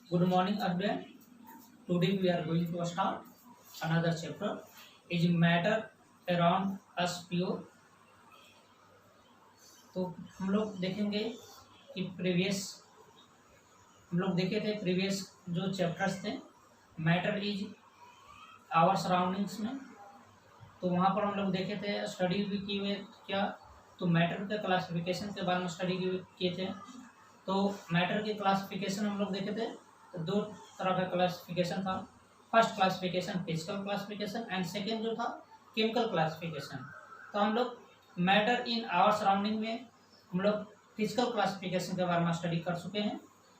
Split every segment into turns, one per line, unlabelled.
Good morning, everyone. Today we are going to start another chapter. Is matter around us pure? तो हम लोग देखेंगे कि हम लोग देखे थे प्रीवियस जो चैप्टर्स थे मैटर इज आवर सराउंडिंग्स में। तो वहाँ पर हम लोग देखे थे, स्टडी भी किए हुए क्या, तो मैटर के क्लासिफिकेशन के बारे में स्टडी किए थे। तो मैटर की क्लासिफिकेशन हम लोग देखे थे, तो दो तरह का क्लासिफिकेशन था। First classification physical classification and second जो था केमिकल क्लासिफिकेशन। तो हम लोग मैटर इन आवर सराउंडिंग में हम लोग फिजिकल क्लासिफिकेशन के बारे में स्टडी कर चुके हैं।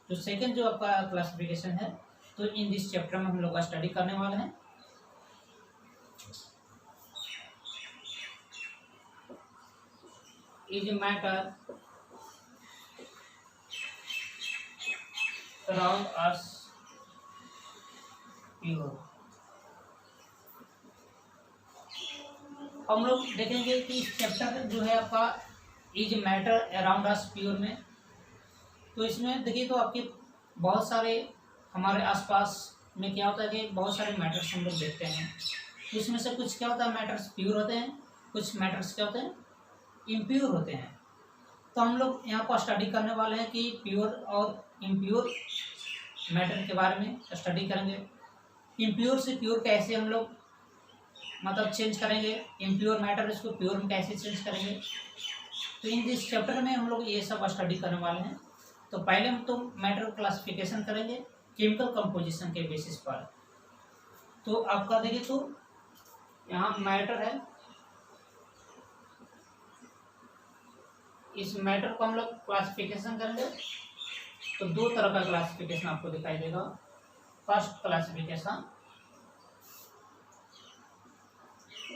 जो सेकेंड जो आपका क्लासिफिकेशन है, तो इन दिस चैप्टर में हम लोग स्टडी करने वाले हैं। Is matter around us pure. हम लोग देखेंगे कि चैप्टर जो है आपका is matter around us pure में, तो इसमें देखिए तो आपके बहुत सारे हमारे आसपास में क्या होता है कि बहुत सारे मैटर्स हम लोग देखते हैं। तो इसमें से कुछ क्या होता है, मैटर्स प्योर होते हैं, कुछ मैटर्स क्या होते हैं, इम्प्योर होते हैं। तो हम लोग यहाँ पर स्टडी करने वाले हैं कि प्योर और इम्प्योर मैटर के बारे में स्टडी करेंगे। इम्प्योर से प्योर कैसे हम लोग मतलब चेंज करेंगे, इम्प्योर मैटर इसको प्योर में कैसे चेंज करेंगे। तो इन दिस चैप्टर में हम लोग ये सब स्टडी करने वाले हैं। तो पहले हम तो मैटर क्लासिफिकेशन करेंगे केमिकल कंपोजिशन के बेसिस पर। तो आपका देखिए तो यहाँ मैटर है, इस मैटर को हम लोग क्लासिफिकेशन करेंगे। तो दो तरह का क्लासिफिकेशन आपको दिखाई देगा। First classification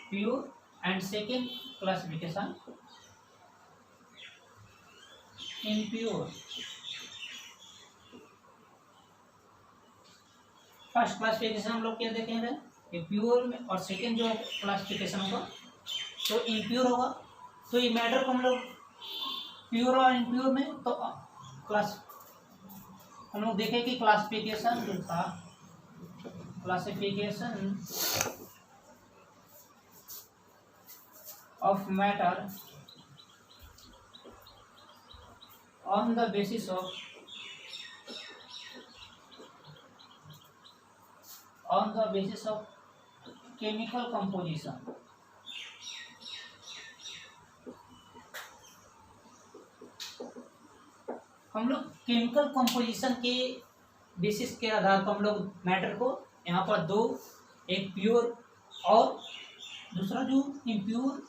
pure and second classification impure. First classification हम लोग क्या देखेंगे, ये प्योर में, और सेकेंड जो क्लासिफिकेशन होगा तो इम्प्योर होगा। तो ये मैटर को हम लोग प्योर और इम्प्योर में तो हम लोग देखें कि क्लासिफिकेशन जो था, classification of matter on the basis of chemical composition. हम लोग केमिकल कंपोजिशन के बेसिस के आधार पर हम लोग मैटर को यहाँ पर दो, एक प्योर और दूसरा जो इम्प्योर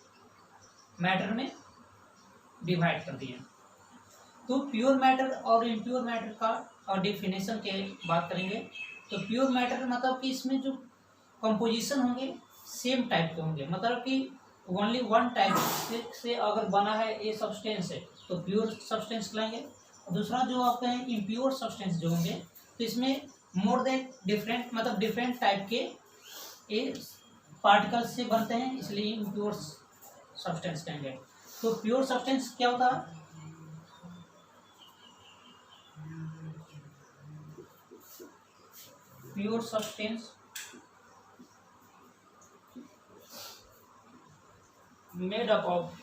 मैटर में डिवाइड कर दिया। तो प्योर मैटर और इम्प्योर मैटर का और डेफिनेशन के बात करेंगे। तो प्योर मैटर मतलब कि इसमें जो कंपोजिशन होंगे सेम टाइप के होंगे, मतलब कि ओनली वन टाइप से अगर बना है ये सब्सटेंस है तो प्योर सब्सटेंस कहलाएंगे। दूसरा जो आपके हैं इम्प्योर सब्सटेंस जो होंगे, तो इसमें मोर देन डिफरेंट मतलब डिफरेंट टाइप के ये पार्टिकल्स से बनते हैं, इसलिए इम्प्योर सब्सटेंस कहेंगे। तो प्योर सब्सटेंस क्या होता है, pure substance made up of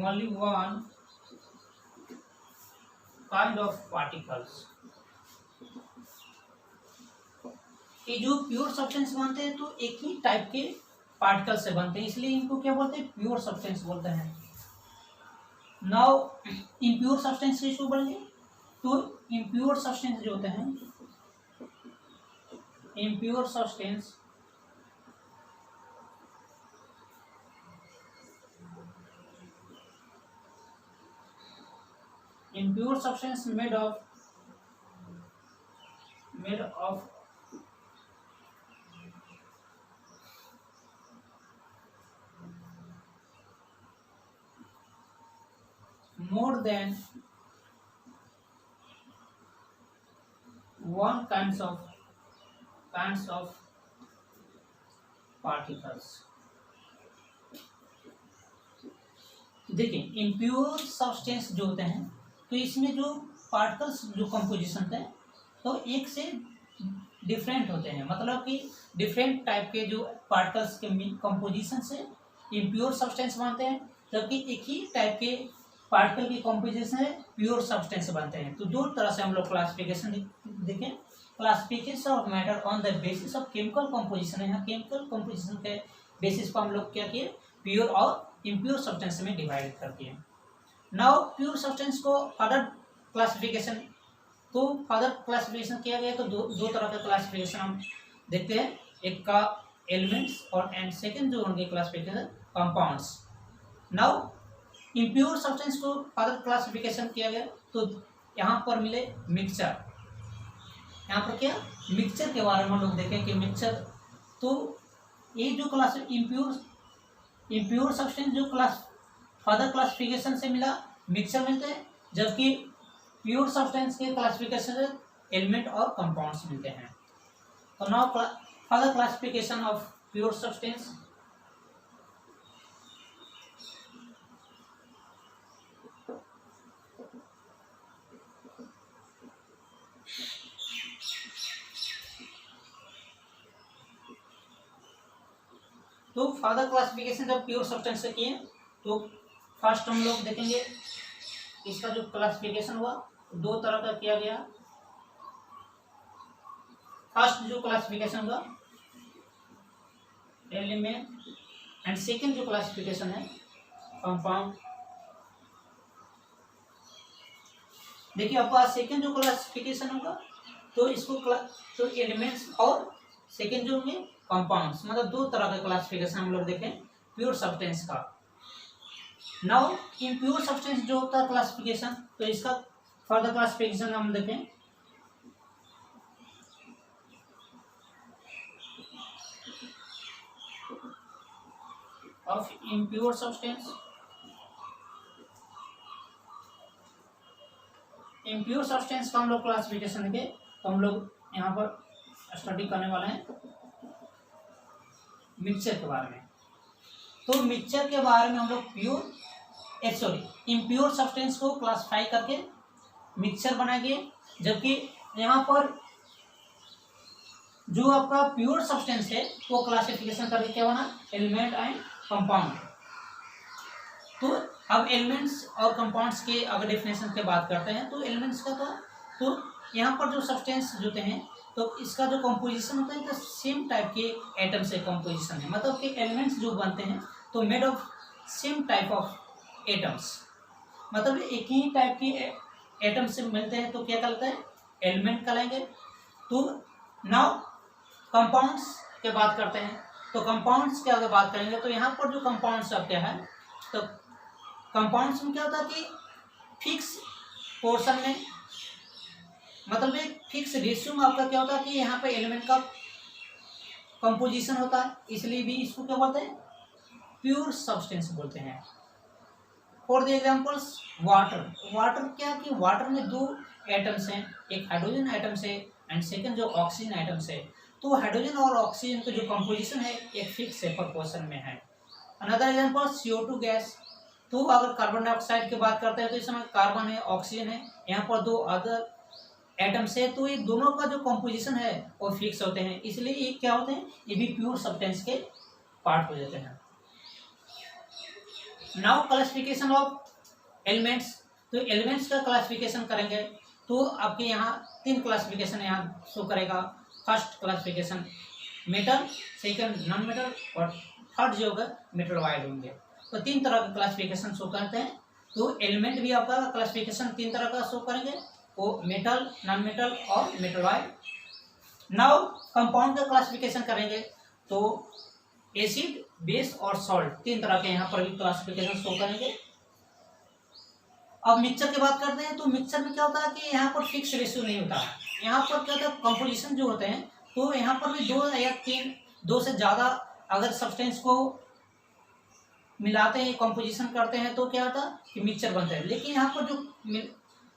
only one kind of particles। ये जो प्योर सब्सटेंस बनते हैं तो एक ही टाइप के पार्टिकल से बनते हैं, इसलिए इनको क्या बोलते हैं, प्योर सब्सटेंस बोलते हैं। नाउ इम्प्योर सब्सटेंस किसको बोलेंगे, तो इम्प्योर सब्सटेंस जो होते हैं, impure substance impure substance made of more than one kinds of particles। देखिए इम्प्योर सब्सटेंस जो होते हैं, तो इसमें जो पार्टिकल्स जो कंपोजिशन है तो एक से डिफरेंट होते हैं, मतलब कि डिफरेंट टाइप के जो पार्टिकल्स के कंपोजिशन से इम्प्योर सब्सटेंस बनते हैं, जबकि एक ही टाइप के पार्टिकल की कंपोजिशन से प्योर सब्सटेंस बनते हैं। तो दो तरह से हम लोग क्लासिफिकेशन देखें। Classification of matter on the basis of chemical composition, यहाँ केमिकल कंपोजिशन के बेसिस पर हम लोग क्या किए, प्योर और इम्प्योर सब्सटेंस में डिवाइड कर दिए। नाउ प्योर सब्सटेंस को फर्दर क्लासिफिकेशन, तो फर्दर क्लासिफिकेशन किया गया तो दो तरह का क्लासिफिकेशन हम देखते हैं, एक का एलिमेंट्स और एंड सेकंड जो उनके classification compounds. Now impure substance को फर्दर क्लासिफिकेशन किया गया तो यहाँ पर मिले मिक्सचर। यहाँ पर क्या मिक्सचर के बारे में हम लोग देखें कि मिक्सचर, तो ये जो क्लास इम्प्योर सब्सटेंस जो क्लास फर्दर क्लासिफिकेशन से मिला मिक्सचर मिलते हैं, जबकि प्योर सब्सटेंस के क्लासिफिकेशन से एलिमेंट और कंपाउंड्स मिलते हैं। तो now further classification of pure substance. तो फर्दर क्लासिफिकेशन जब प्योर सब्सटेंस से किए तो फर्स्ट हम लोग देखेंगे इसका जो क्लासिफिकेशन हुआ दो तरह का किया गया। फर्स्ट जो क्लासिफिकेशन हुआ एलिमेंट एंड सेकंड जो क्लासिफिकेशन है कंपाउंड। देखिए आपका सेकंड जो क्लासिफिकेशन होगा तो इसको तो एलिमेंट्स और सेकंड जो होंगे कंपाउंड्स, मतलब दो तरह का क्लासिफिकेशन हम लोग देखें प्योर सब्सटेंस का। नाउ इन प्योर सब्सटेंस जो होता है क्लासिफिकेशन, तो इसका फर्दर क्लासिफिकेशन हम देखें। Of impure substance, impure substance का हम लोग क्लासिफिकेशन देखें तो हम लोग यहाँ पर स्टडी करने वाले हैं मिक्सचर के बारे में। तो मिक्सचर के बारे में हम लोग इम्प्योर सब्सटेंस को क्लासिफाई करके मिक्सचर बनाएंगे, जबकि यहाँ पर जो आपका प्योर सब्सटेंस है वो क्लासिफिकेशन करके क्या बना एलिमेंट एंड कंपाउंड। तो अब एलिमेंट्स और कंपाउंड्स के अगर डेफिनेशन की बात करते हैं तो एलिमेंट्स का तो यहाँ पर जो सब्सटेंस होते हैं तो इसका जो कंपोजिशन होता है तो सेम टाइप के एटम से कंपोजिशन है, मतलब कि एलिमेंट्स जो बनते हैं तो made of same type of atoms, मतलब एक ही टाइप के एटम से मिलते हैं तो क्या कहलाता है एलिमेंट कहलाएंगे। तो नाउ कंपाउंड्स के बात करते हैं, तो कंपाउंड्स की अगर बात करेंगे तो यहाँ पर जो कंपाउंड्स अब क्या है, तो कंपाउंड्स में क्या होता है कि फिक्स पोर्शन में, मतलब एक फिक्स रेशियो में आपका क्या होता है कि यहाँ पे एलिमेंट का कंपोजिशन होता है, इसलिए भी इसको क्या बोलते हैं प्योर सब्सटेंस बोलते हैं। For the examples water, water क्या कि वाटर में दो एटम्स हैं, एक हाइड्रोजन एटम्स है एंड सेकंड जो ऑक्सीजन एटम्स है। तो हाइड्रोजन और ऑक्सीजन का जो कंपोजिशन है एक फिक्स है प्रोपोर्शन में है। अनदर एग्जांपल CO2 गैस, तो अगर कार्बन डाइऑक्साइड की बात करते हैं तो इस समय कार्बन है ऑक्सीजन है, यहाँ पर दो अदर एटम्स है, तो ये दोनों का जो कंपोजिशन है वो फिक्स होते हैं, इसलिए ये क्या होते हैं ये भी प्योर सब्सटेंस के पार्ट हो जाते हैं। नाउ क्लासिफिकेशन ऑफ एलिमेंट्स, तो एलिमेंट्स का क्लासिफिकेशन करेंगे तो आपके यहाँ तीन क्लासिफिकेशन यहाँ शो करेगा। First classification metal, second non metal और थर्ड जो होगा मेटल वाइड होंगे। तो तीन तरह का क्लासिफिकेशन शो करते हैं। तो एलिमेंट भी आपका क्लासिफिकेशन तीन तरह का शो करेंगे, वो मेटल, नॉन मेटल और मेटल वाइड। नाउ कंपाउंड का क्लासिफिकेशन करेंगे तो एसिड, बेस और सॉल्ट, तीन तरह के यहाँ पर भी क्लासिफिकेशन शो करेंगे। अब मिक्सचर की बात करते हैं तो मिक्सचर में क्या होता है कि यहाँ पर फिक्स रेशियो नहीं होता है, यहाँ पर क्या होता है कंपोजिशन जो होते हैं तो यहाँ पर भी दो या तीन, दो से ज़्यादा अगर सब्सटेंस को मिलाते हैं कंपोजिशन करते हैं तो क्या होता है कि मिक्सचर बनता है। लेकिन यहाँ पर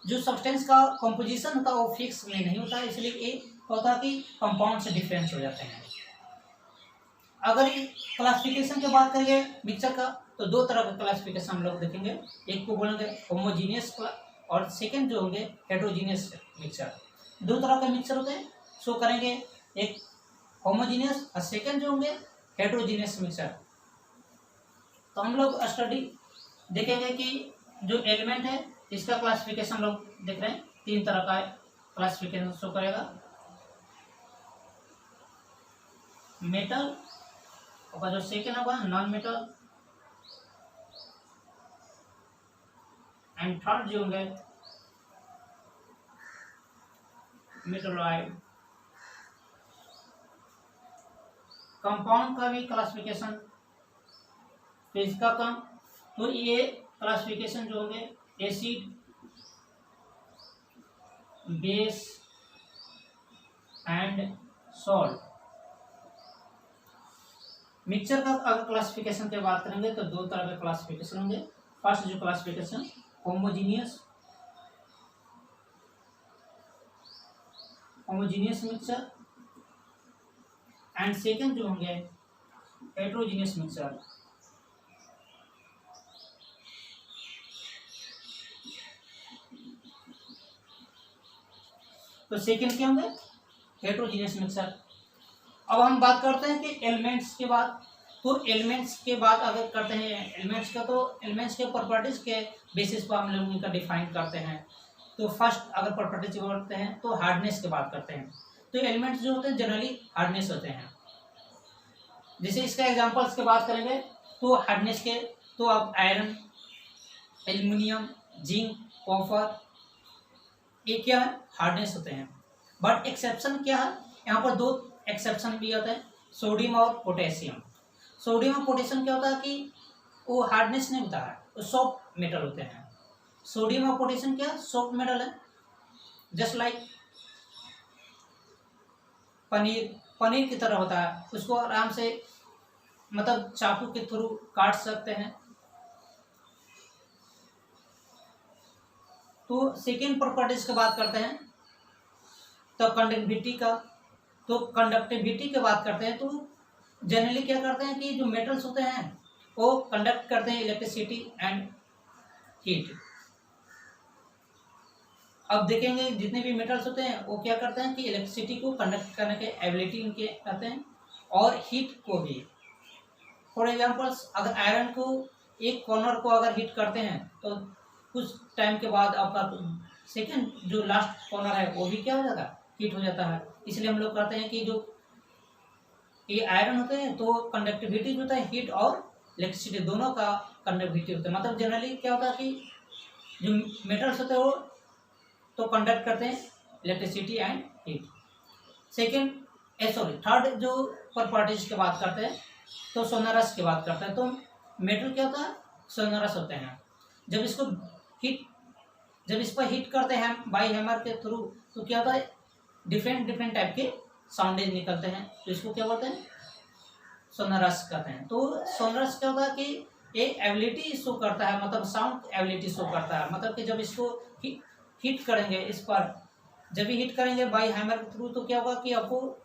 जो सब्सटेंस का कंपोजिशन होता है वो फिक्स में नहीं होता है, इसलिए ये होता है कि कंपाउंड से डिफरेंस हो जाते हैं। अगर क्लासिफिकेशन की बात करेंगे मिक्सचर का तो दो तरह का क्लासिफिकेशन हम लोग देखेंगे, एक को बोलेंगे होमोजीनियस और सेकेंड जो होंगे हेट्रोजीनियस मिक्सचर। दो तरह का मिक्सचर होते हैं, शो करेंगे, एक होमोजीनियस और सेकेंड जो होंगे हेट्रोजीनियस मिक्सचर। तो हम लोग स्टडी देखेंगे कि जो एलिमेंट है इसका क्लासिफिकेशन लोग देख रहे हैं, तीन तरह का क्लासिफिकेशन शो करेगा। मेटल और जो सेकेंड होगा नॉन मेटल, एंड थर्ड जो होंगे मेटलॉइड। कंपाउंड का भी क्लासिफिकेशन, तो इसका कम, तो ये क्लासिफिकेशन जो होंगे acid, base and salt. Mixture का अगर क्लासिफिकेशन की बात करेंगे तो दो तरह के क्लासिफिकेशन होंगे। फर्स्ट जो classification homogeneous mixture, and second जो होंगे हेट्रोजीनियस मिक्सचर। तो सेकेंड क्या होंगे हेट्रोजीनियस मिक्सचर। अब हम बात करते हैं कि एलिमेंट्स के बाद, तो एलिमेंट्स के बाद अगर करते हैं एलिमेंट्स का, तो एलिमेंट्स के प्रॉपर्टीज के बेसिस पर हम लोग इनका डिफाइन करते हैं। तो फर्स्ट अगर प्रॉपर्टीज करते हैं तो हार्डनेस की बात करते हैं। तो एलिमेंट्स जो होते हैं जनरली हार्डनेस होते हैं। जैसे इसका एग्जांपल्स की बात करेंगे तो हार्डनेस के, तो अब आयरन, एल्युमिनियम, जिंक, कॉपर, ये क्या है हार्डनेस होते हैं। बट एक्सेप्शन क्या है, यहाँ पर दो एक्सेप्शन भी होता है, सोडियम और पोटेशियम। सोडियम और पोटेशियम क्या होता है कि वो हार्डनेस नहीं होता है, वो सॉफ्ट मेटल होते हैं। सोडियम और पोटेशियम क्या सॉफ्ट मेटल है, जस्ट लाइक पनीर की तरह होता है, उसको आराम से मतलब चाकू के थ्रू काट सकते हैं। तो सेकेंड प्रॉपर्टीज की बात करते हैं तो कंडक्टिविटी का, तो कंडक्टिविटी की बात करते हैं तो जनरली क्या करते हैं कि जो मेटल्स होते हैं वो कंडक्ट करते हैं इलेक्ट्रिसिटी एंड हीट। अब देखेंगे जितने भी मेटल्स होते हैं वो क्या करते हैं कि इलेक्ट्रिसिटी को कंडक्ट करने के एबिलिटी इनके रहते हैं, और हीट को भी। फॉर एग्जांपल्स अगर आयरन को एक कॉर्नर को अगर हीट करते हैं तो कुछ टाइम के बाद आपका सेकेंड जो लास्ट कॉर्नर है वो भी क्या हो जाता है हीट हो जाता है। इसलिए हम लोग कहते हैं कि जो ये आयरन होते हैं तो कंडक्टिविटी जो होता है हीट और इलेक्ट्रिसिटी दोनों का कंडक्टिविटी होता है। मतलब जनरली क्या होता है कि जो मेटल्स होते हैं वो तो कंडक्ट करते हैं इलेक्ट्रिसिटी एंड हीट। थर्ड जो प्रॉपर्टीज की बात करते हैं तो सोनरस की बात करते हैं। तो मेटल क्या होता है सोनरस होते हैं। जब इस पर हीट करते हैं बाई हैमर के थ्रू तो क्या होता है डिफरेंट टाइप के साउंडेज निकलते हैं, तो इसको क्या बोलते हैं सोनरस कहते हैं। तो सोनरस क्या होता है कि एक एबिलिटी शो करता है, मतलब साउंड एबिलिटी शो करता है। मतलब कि जब इसको हीट करेंगे, इस पर जब भी हीट करेंगे बाई हैमर के थ्रू तो क्या होगा कि आपको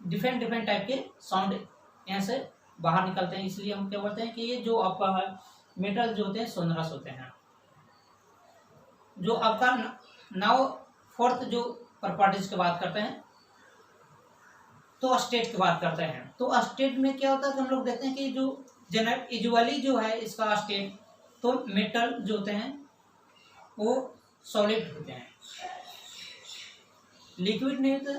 डिफरेंट टाइप के साउंड यहाँ से बाहर निकलते हैं। इसलिए हम क्या बोलते हैं कि ये जो आपका है मेटल जो होते हैं सोनरस होते हैं। जो आपका नाउ फोर्थ जो प्रॉपर्टीज की बात करते हैं तो स्टेट की बात करते हैं। तो स्टेट में क्या होता है कि हम लोग देखते हैं कि जो यूजुअली जो है इसका स्टेट, तो मेटल जो होते हैं वो सॉलिड होते हैं, लिक्विड नहीं होता।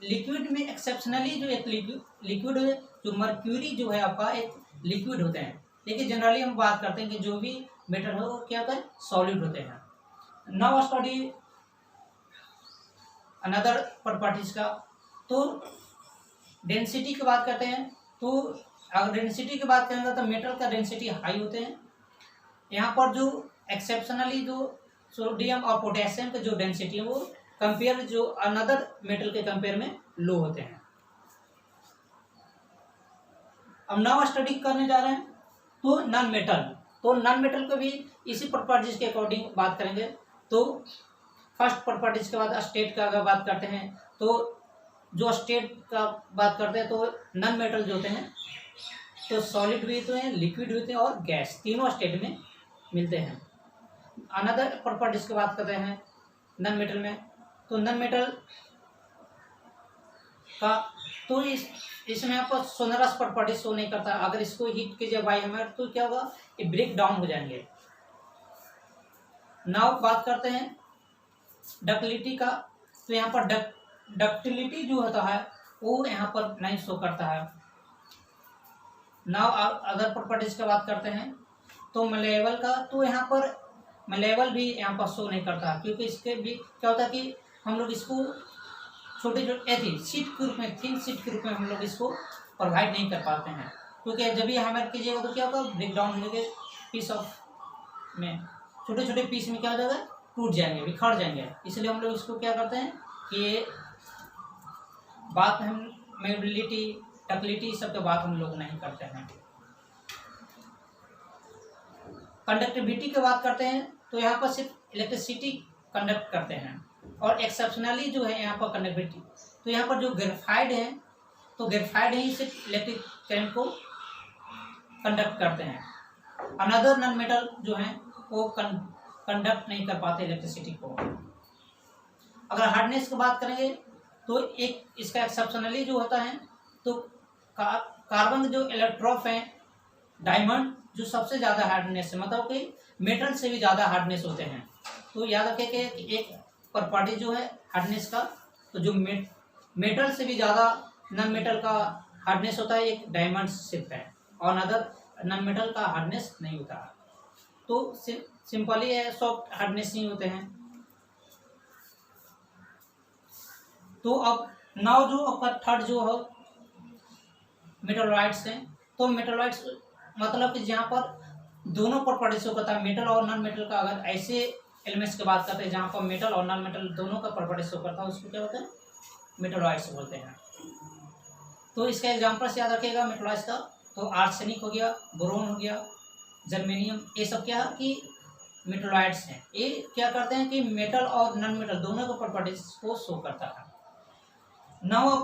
लिक्विड में एक्सेप्शनली जो एक लिक्विड है, जो मर्क्यूरी जो है आपका एक लिक्विड होते हैं, लेकिन जनरली हम बात करते हैं कि जो भी मेटल है वो क्या होता है सॉलिड होते हैं। नाउ स्टडी अनदर प्रॉपर्टीज का, तो डेंसिटी की बात करते हैं। तो अगर डेंसिटी की बात करेंगे तो मेटल का डेंसिटी हाई होते हैं। यहाँ पर जो एक्सेप्शनली जो सोडियम और पोटेशियम का जो डेंसिटी है वो कंपेयर जो अनदर मेटल के कंपेयर में लो होते हैं। अब नाउ स्टडी करने जा रहे हैं तो नॉन मेटल। तो नॉन मेटल को भी इसी प्रॉपर्टीज के अकॉर्डिंग बात करेंगे। तो फर्स्ट प्रॉपर्टीज के बाद स्टेट का अगर बात करते हैं तो जो स्टेट का बात करते हैं तो नॉन मेटल जो होते हैं तो सॉलिड भी होते हैं, लिक्विड होते हैं और गैस, तीनों स्टेट में मिलते हैं। अनदर प्रॉपर्टीज की बात करते हैं नॉन मेटल में, तो नॉन मेटल का तो इसमें आपको सोनरस प्रॉपर्टी शो नहीं करता। अगर इसको हीट कीजिए बाई हैमर तो क्या होगा, ये ब्रेक डाउन हो जाएंगे। नाउ बात करते हैं डक्टिलिटी का, तो यहाँ पर डक्टिलिटी जो होता है वो यहाँ पर नहीं शो करता है। नाउ अदर प्रॉपर्टीज की बात करते हैं तो मलेबल का, तो यहाँ पर मलेबल भी यहाँ पर शो नहीं करता, क्योंकि इसके भी क्या होता है कि हम लोग इसको छोटे छोटे शीट के रूप में, थिन शीट के रूप में हम लोग इसको प्रोवाइड नहीं कर पाते हैं, क्योंकि जब भी हैमर कीजिएगा तो क्या होगा, ब्रेक डाउन होंगे पीस ऑफ में, छोटे छोटे पीस में क्या हो जाएगा, टूट जाएंगे, बिखर जाएंगे। इसलिए हम लोग इसको क्या करते हैं कि बात हम मेबिलिटी डक्टिलिटी सब के बात हम लोग नहीं करते हैं। कंडक्टिविटी की बात करते हैं तो यहाँ पर सिर्फ इलेक्ट्रिसिटी कंडक्ट करते हैं, और एक्सेप्शनली जो है यहाँ पर कंडक्टिविटी, तो यहाँ पर जो ग्रेफाइड है तो ग्रेफाइड ही सिर्फ इलेक्ट्रिक करंट को कंडक्ट करते हैं। अनदर नॉन मेटल जो है वो कंडक्ट नहीं कर पाते इलेक्ट्रिसिटी को। अगर हार्डनेस की बात करेंगे तो एक इसका एक्सेप्शनली जो होता है तो कार्बन जो इलेक्ट्रोफ है, डायमंड जो सबसे ज़्यादा हार्डनेस है, मतलब कि मेटल से भी ज़्यादा हार्डनेस होते हैं। तो याद रखें कि एक प्रॉपर्टी जो है हार्डनेस का, तो जो मेटल से भी ज़्यादा नॉन मेटल का हार्डनेस होता है एक डायमंड सिर्फ है, और अदर नॉन मेटल का हार्डनेस नहीं होता। तो सिंपली है, सॉफ्ट हार्डनेस नहीं होते हैं। तो अब नाउ जो आपका थर्ड जो है मेटलॉइड्स हैं, तो मेटलॉइड्स मतलब कि जहाँ पर दोनों प्रॉपर्टी शो करता है, मेटल और नॉन मेटल का, अगर ऐसे एलिमेंट्स की बात करते हैं जहाँ पर मेटल और नॉन मेटल दोनों का प्रॉपर्टी शो करता है, उसको क्या होता है, मेटलॉइड्स बोलते हैं। तो इसका एग्जांपल्स याद रखिएगा मेटलॉइड्स का, तो आर्सेनिक हो गया, बोरोन हो गया, जर्मेनियम, ये सब क्या है कि मेटलॉइड्स हैं। ये क्या करते हैं कि मेटल और नॉन मेटल दोनों के प्रॉपर्टीज को शो करता है। नाउ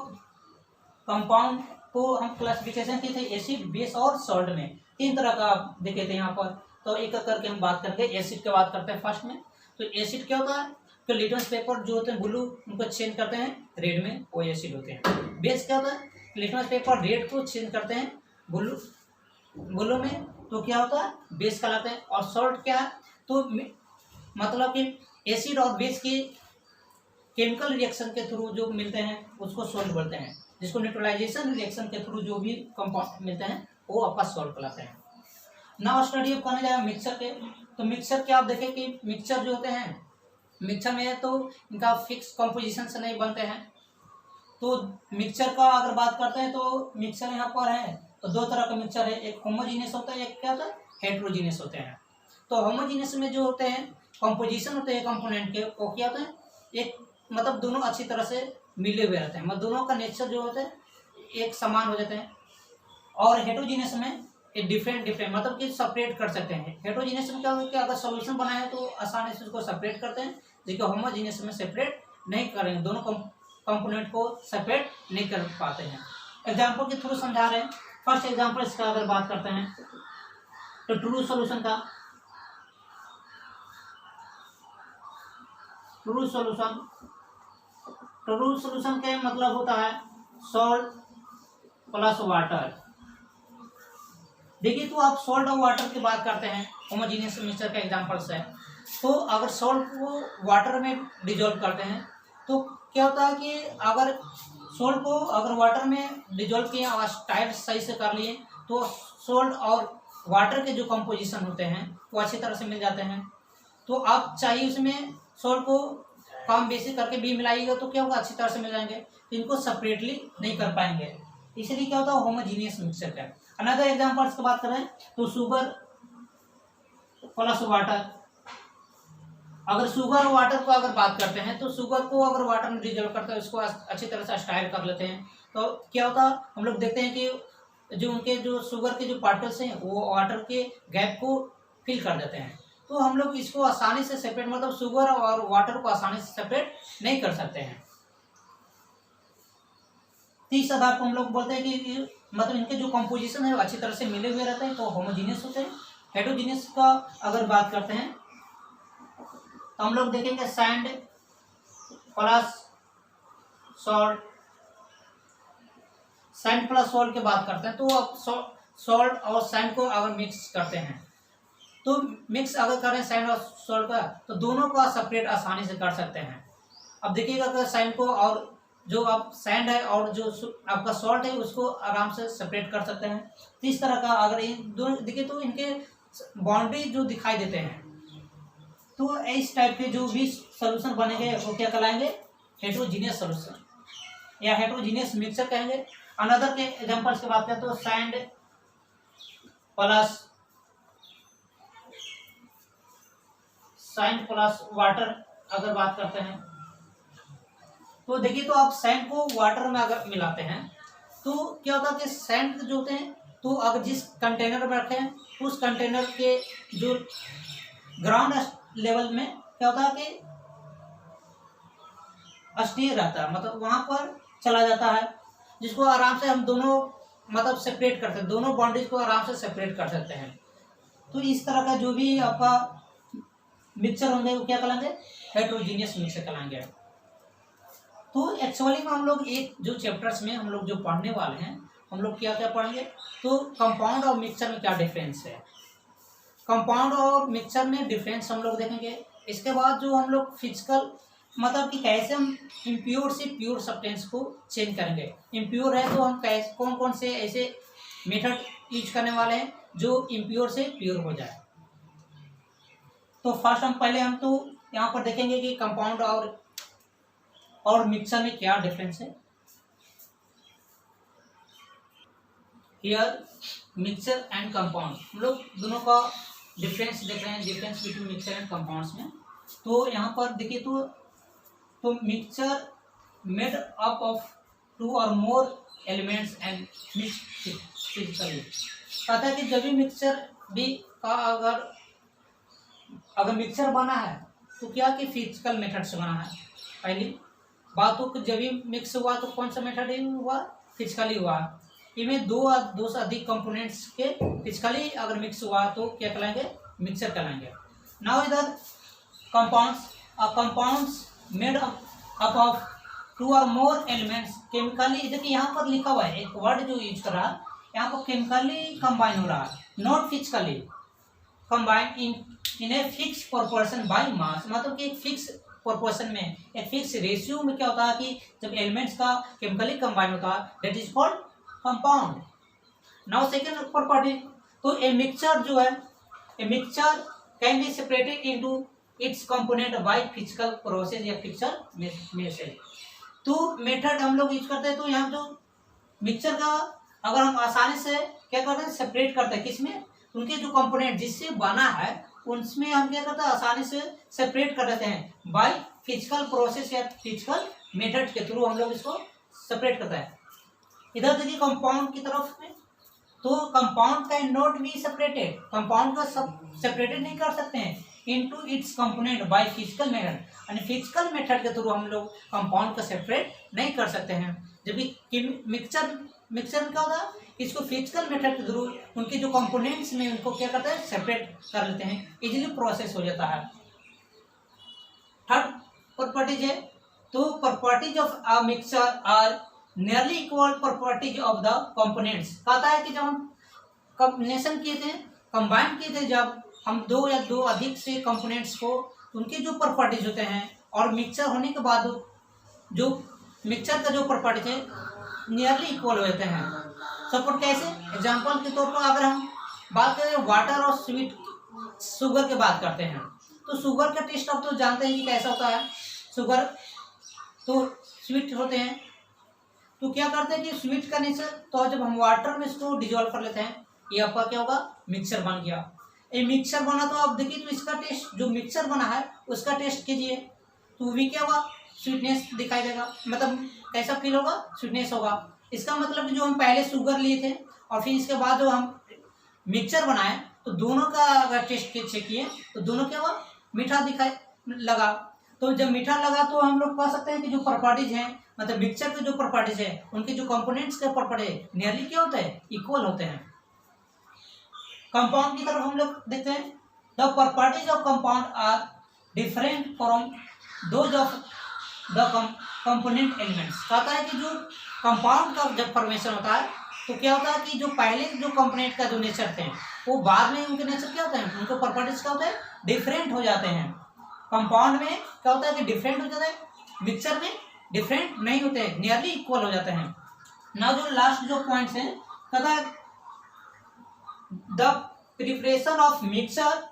कंपाउंड को हम क्लासिफिकेशन किए थे एसिड, बेस और सॉल्ट में, तीन तरह का देखे थे यहाँ पर। तो एक एक करके हम बात करके एसिड की बात करते हैं फर्स्ट में। तो एसिड क्या होता है, तो लिटमस पेपर जो होते हैं ब्लू, उनको चेंज करते हैं रेड में, वो एसिड होते हैं। बेस क्या होता है, लिटमस पेपर रेड को चेंज करते हैं ब्लू में, तो क्या होता है, बेस कहलाते हैं। और सॉल्ट क्या है, तो मतलब कि एसिड और बेस की केमिकल रिएक्शन के थ्रू जो मिलते हैं उसको सॉल्ट बोलते हैं, जिसको न्यूट्रलाइजेशन रिएक्शन के थ्रू जो भी कंपाउंड मिलते हैं वो आपका सॉल्ट कहलाते हैं। नाउ स्टडी अब करने जाएगा मिक्सचर के। तो मिक्सचर के आप देखें कि मिक्सचर जो होते हैं, मिक्सचर में तो इनका फिक्स कंपोजिशन से नहीं बनते हैं। तो मिक्सचर का अगर बात करते हैं तो मिक्सचर यहाँ पर है तो दो तरह का मिक्सचर है, एक होमोजीनियस होता है, एक क्या होता है, हेट्रोजीनियस होते हैं। तो होमोजीनियस में जो होते हैं कंपोजिशन होते हैं कंपोनेंट के, वो क्या होते हैं, एक मतलब दोनों अच्छी तरह से मिले हुए रहते हैं, मतलब दोनों का नेचर जो होता है एक समान हो जाते हैं। और हेट्रोजीनियस में ये डिफरेंट मतलब कि सेपरेट कर सकते हैं। हेट्रोजीनियस में क्या होता है कि अगर सॉल्यूशन बना है तो आसानी से उसको सेपरेट करते हैं, जबकि होमोजीनियस में सेपरेट नहीं करेंगे, दोनों कंपोनेंट को सेपरेट नहीं कर पाते हैं। एग्जाम्पल के थ्रू समझा रहे हैं। फर्स्ट एग्जाम्पल इसका अगर बात करते हैं तो ट्रू सॉल्यूशन का, ट्रू सॉल्यूशन के मतलब होता है सॉल्ट प्लस वाटर। देखिए, तो आप सॉल्ट और वाटर की बात करते हैं, होमोजीनियस मिक्सचर का एग्जांपल्स है। तो अगर सॉल्ट को वाटर में डिजोल्व करते हैं तो क्या होता है कि अगर सॉल्ट को अगर वाटर में डिजोल्व किए और टाइप सही से कर लिए तो सॉल्ट और वाटर के जो कंपोजिशन होते हैं वो अच्छी तरह से मिल जाते हैं। तो आप चाहिए उसमें सॉल्ट को कम बेसी करके भी मिलाइएगा तो क्या होगा, अच्छी तरह से मिल जाएंगे। तो इनको सेपरेटली नहीं कर पाएंगे, इसलिए क्या होता है होमोजीनियस मिक्सचर का। अनदर एग्जांपल्स की बात करें तो शुगर प्लस वाटर। अगर शुगर और वाटर को अगर बात करते हैं तो शुगर को अगर वाटर में डिजोल्व करते हैं, उसको अच्छी तरह से स्टाइल कर लेते हैं, तो क्या होता है, हम लोग देखते हैं कि जो उनके जो शुगर के जो पार्टिकल्स हैं वो वाटर के गैप को फिल कर देते हैं। तो हम लोग इसको आसानी से सेपरेट, मतलब शुगर और वाटर को आसानी से सेपरेट नहीं कर सकते हैं। इस आधार को हम लोग बोलते हैं कि मतलब इनके जो कंपोजिशन है वो अच्छी तरह से मिले हुए रहते हैं, तो होमोजीनियस होते हैं। हेटेरोजीनियस का अगर बात करते हैं तो हम लोग देखेंगे sand plus salt, sand plus salt की बात करते हैं। तो अब सॉल्ट और सैंड को अगर मिक्स करते हैं, तो मिक्स अगर करें सैंड और सॉल्ट का, तो दोनों का सेपरेट आसानी से कर सकते हैं। अब देखिएगा अगर सैंड को और जो अब सैंड है और जो आपका सॉल्ट है उसको आराम से सेपरेट कर सकते हैं। तो इस तरह का अगर इन दोनों देखिए तो इनके बाउंड्री जो दिखाई देते हैं, तो इस टाइप के जो भी सोल्यूशन बनेंगे वो क्या कहलाएंगे, हेट्रोजीनियस सोल्यूशन या हेट्रोजीनियस मिक्सचर कहेंगे। अनदर के एग्जांपल्स की बात करें तो सैंड प्लस वाटर अगर बात करते हैं, तो देखिए तो आप सैंड को वाटर में अगर मिलाते हैं तो क्या होता है कि सैंड जो होते हैं, तो अगर जिस कंटेनर में रखे हैं उस कंटेनर के जो ग्राउंड लेवल में क्या होता है कि अस्थिर रहता है, मतलब वहां पर चला जाता है, जिसको आराम से हम दोनों मतलब सेपरेट करते हैं, दोनों बाउंड्रीज को आराम से सेपरेट कर सकते हैं। तो इस तरह का जो भी आपका मिक्सचर होंगे वो क्या कहलाएंगे, हेट्रोजीनियस मिक्सचर कहलाएंगे। तो एक्चुअली में हम लोग एक जो चैप्टर्स में हम लोग जो पढ़ने वाले हैं, हम लोग क्या क्या पढ़ेंगे, तो कंपाउंड और मिक्सचर में क्या डिफरेंस है, कंपाउंड और मिक्सचर में डिफरेंस हम लोग देखेंगे। इसके बाद जो हम लोग फिजिकल मतलब कि कैसे हम इम्प्योर से प्योर सब्सटेंस को चेंज करेंगे, इम्प्योर है तो हम कैसे कौन कौन से ऐसे मेथड यूज करने वाले हैं जो इम्प्योर से प्योर हो जाए। तो फर्स्ट हम तो यहाँ पर देखेंगे कि कंपाउंड और मिक्सचर में क्या डिफरेंस है। हियर मिक्सचर एंड कंपाउंड, हम लोग दोनों का डिफरेंस देख रहे हैं, difference between mixture and compounds में। तो यहाँ पर देखिए तो mixture made up of 2 or more elements and mix physically. कहता है कि जब भी मिक्सचर भी का अगर मिक्सचर बना है तो क्या कि फिजिकल मेथड से बना है। पहली बात तो जब भी मिक्स हुआ तो कौन सा मेथड हुआ, फिजिकली हुआ। इनमें दो से अधिक कंपोनेंट्स के फिजिकली अगर मिक्स हुआ तो क्या कहलाएंगे, मिक्सचर कहलाएंगे। नाउ इधर compounds made up of 2 or more elements chemically, देखिए यहाँ पर लिखा हुआ है एक वर्ड जो यूज कर रहा है यहाँ पर, केमिकली कंबाइन हो रहा है, not physically combine in a fix proportion by mass. मतलब कि एक फिक्स प्रोपोर्शन में, एक फिक्स रेशियो में क्या होता है कि जब एलिमेंट्स का केमिकली कंबाइन होता है that is called compound. Now second property, तो ए मिक्सचर जो है, a mixture can be separated into its component by physical process या फिजिकल मेथड। तो मेथड हम लोग यूज करते हैं, तो यहाँ जो मिक्सचर का अगर हम आसानी से क्या करते हैं, सेपरेट करते हैं किसमें, उनके जो कंपोनेंट जिससे बना है उसमें हम क्या करते हैं, आसानी से सेपरेट कर देते हैं बाय फिजिकल प्रोसेस या फिजिकल मेथड के थ्रू हम लोग इसको सेपरेट करते हैं। इधर देखिए कंपाउंड की तरफ में, तो compound can not be separated, compound का सब सेपरेटेड नहीं कर सकते हैं into its component by physical method, यानी फिजिकल मेथड के थ्रू हम लोग कंपाउंड का सेपरेट नहीं कर सकते हैं। जबकि मिक्सचर क्या होता है, इसको फिजिकल मेथड के थ्रू उनके जो कंपोनेंट्स में उनको क्या करते हैं, सेपरेट कर लेते हैं, इजीली प्रोसेस हो जाता है। थर्ड प्रॉपर्टीज है, तो properties of a mixture are nearly equal properties of the components. कहता है कि जब हम कॉम्बिनेशन किए थे, कंबाइन किए थे, जब हम दो या दो अधिक से कंपोनेंट्स को, उनके जो प्रॉपर्टीज होते हैं और मिक्सचर होने के बाद जो मिक्सचर का जो प्रॉपर्टीज है नियरली इक्वल हो जाते हैं। सपोर्ट कैसे, एग्जांपल के तौर पर अगर हम बात करें वाटर और शुगर की बात करते हैं, तो शुगर का टेस्ट आप तो जानते हैं कि कैसा होता है, शुगर तो स्वीट होते हैं। तो क्या करते हैं कि स्वीट करने से, तो जब हम वाटर में इसको डिजोल्व कर लेते हैं, ये आपका क्या होगा, मिक्सचर बन गया। ये मिक्सचर बना तो आप देखिए, तो इसका टेस्ट जो मिक्सचर बना है उसका टेस्ट कीजिए, तो वो भी क्या होगा, स्वीटनेस दिखाई देगा, मतलब कैसा फील होगा, स्वीटनेस होगा। इसका मतलब जो हम पहले शुगर लिए थे और फिर इसके बाद जो हम मिक्सचर बनाए, तो दोनों का अगर टेस्ट चेक किए तो दोनों क्या हुआ, मीठा दिखाई लगा। तो जब मीठा लगा तो हम लोग कह सकते हैं कि जो प्रॉपर्टीज हैं, मतलब मिक्सचर के जो प्रॉपर्टीज है, उनके जो कंपोनेंट्स के प्रॉपर्टी नियरली क्या होते हैं, इक्वल होते हैं। कंपाउंड की तरफ हम लोग देखते हैं, the properties of compound are different from those of the component elements. कहता है कि जो कंपाउंड का जब फॉर्मेशन होता है तो क्या होता है कि जो पहले जो कंपोनेंट का जो नेचर थे वो बाद में उनके नेचर क्या होते हैं, उनके प्रॉपर्टीज क्या होते हैं, डिफरेंट हो जाते हैं। कंपाउंड में क्या होता है कि डिफरेंट हो जाता है, मिक्सचर में डिफरेंट नहीं होते, नियरली इक्वल हो जाते हैं। नाउ जो लास्ट जो पॉइंट्स हैं, कहता है the preparation of mixture,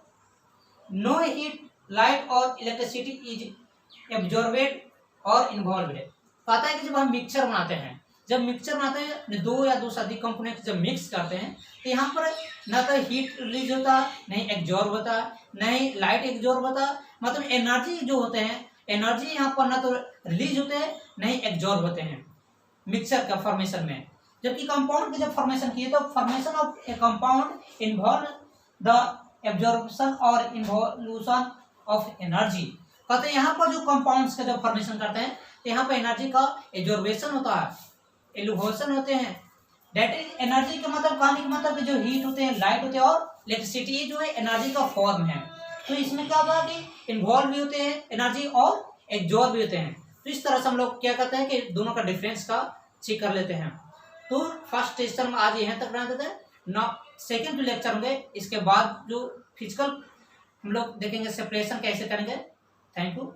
no heat light और इलेक्ट्रिसिटी इज एब्जॉर्बेड और इन्वॉल्व। कहता है कि जब हम मिक्सचर बनाते हैं, जब मिक्सचर बनाते हैं दो या दो से अधिक कंपोनेंट जब मिक्स करते हैं तो यहाँ पर ना तो हीट रिलीज होता, नहीं एग्जॉर्ब होता, नहीं लाइट एग्जॉर्ब होता, मतलब एनर्जी जो होते हैं, एनर्जी यहाँ पर ना तो रिलीज होते हैं नहीं एग्जॉर्ब होते हैं मिक्सचर का फॉर्मेशन में। जबकि कंपाउंड की जब फॉर्मेशन किए तो formation of A compound involve the absorption और इन्वॉल्यूशन ऑफ एनर्जी। कहते हैं यहाँ पर जो कंपाउंड्स का जब फॉर्मेशन करते हैं तो यहाँ पर एनर्जी का एब्जॉर्बेशन होता है, एलिवेशन होते हैं। दैट इज एनर्जी का मतलब, कहने का मतलब कि जो हीट होते हैं, लाइट होते हैं और इलेक्ट्रिसिटी, ये जो है एनर्जी का फॉर्म है। तो इसमें क्या होता है कि इन्वॉल्व भी होते हैं एनर्जी और एब्जॉर्ब भी होते हैं। तो इस तरह से हम लोग क्या करते हैं कि दोनों का डिफरेंस का चेक कर लेते हैं। तो फर्स्ट लेक्चर में आज यहाँ तक बना देते हैं ना, सेकेंड जो लेक्चर होंगे इसके बाद जो फिजिकल हम लोग देखेंगे सेपरेशन कैसे करेंगे। Thank you.